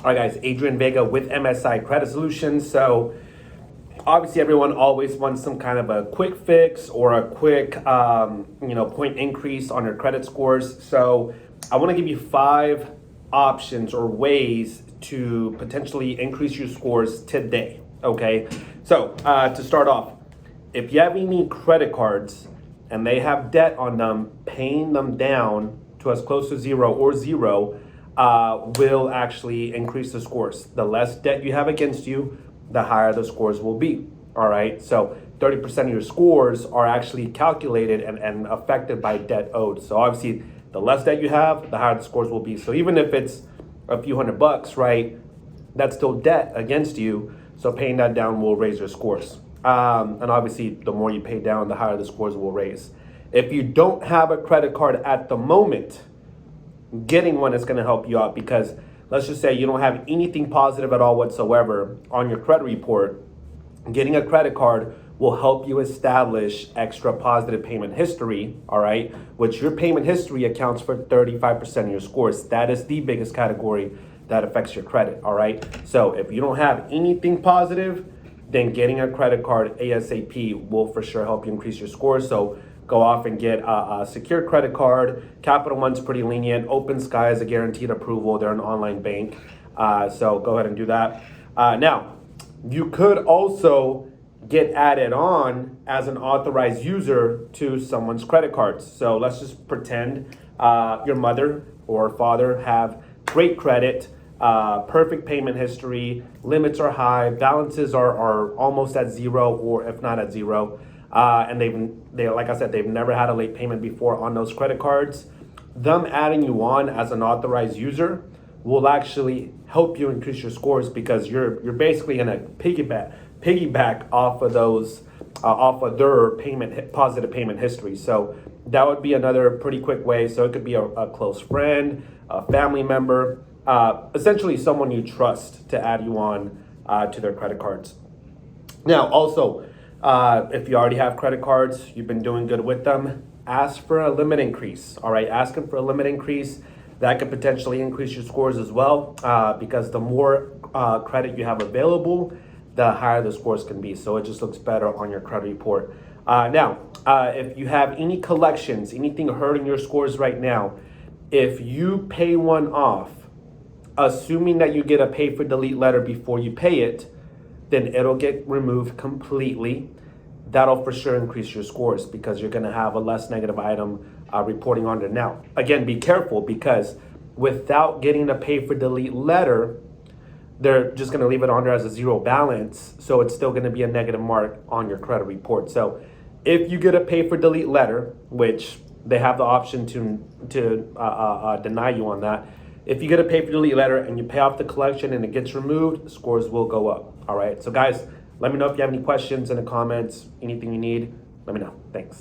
All right, guys, Adrian Vega with MSI Credit Solutions. So obviously everyone always wants some kind of a quick fix or a quick point increase on your credit scores. So I want to give you 5 options or ways to potentially increase your scores today. Okay, so to start off, if you have any credit cards and they have debt on them, paying them down to as close to zero or zero will actually increase the scores. The less debt you have against you, the higher the scores will be. All right, so 30% of your scores are actually calculated and affected by debt owed. So obviously, the less debt you have, the higher the scores will be. So even if it's a few $100, right, that's still debt against you. So paying that down will raise your scores. And obviously, the more you pay down, the higher the scores will raise. If you don't have a credit card at the moment, getting one is going to help you out, because let's just say you don't have anything positive at all whatsoever on your credit report. Getting a credit card will help you establish extra positive payment history, all right, which your payment history accounts for 35% of your scores. That is the biggest category that affects your credit, all right? So if you don't have anything positive, then getting a credit card ASAP will for sure help you increase your scores. So go off and get a secure credit card. Capital One's pretty lenient. Open Sky is a guaranteed approval. They're an online bank. So go ahead and do that. Now, you could also get added on as an authorized user to someone's credit cards. So let's just pretend your mother or father have great credit, perfect payment history, limits are high, balances are almost at zero, or if not at zero. And they like I said, they've never had a late payment before on those credit cards. Them adding you on as an authorized user will actually help you increase your scores, because you're basically gonna piggyback off of those off of their positive payment history. So that would be another pretty quick way. So it could be a close friend, a family member, essentially someone you trust to add you on to their credit cards. Now, also, if you already have credit cards, you've been doing good with them, ask for a limit increase. All right, asking for a limit increase, that could potentially increase your scores as well, because the more credit you have available, the higher the scores can be. So it just looks better on your credit report. Now, if you have any collections, anything hurting your scores right now, if you pay one off, assuming that you get a pay for delete letter before you pay it, then it'll get removed completely. That'll for sure increase your scores, because you're gonna have a less negative item reporting on there. Now, again, be careful, because without getting a pay for delete letter, they're just gonna leave it on there as a zero balance. So it's still gonna be a negative mark on your credit report. So if you get a pay for delete letter, which they have the option to deny you on that, if you get a pay for delete letter and you pay off the collection and it gets removed, scores will go up. All right. So guys, let me know if you have any questions in the comments, anything you need, let me know. Thanks.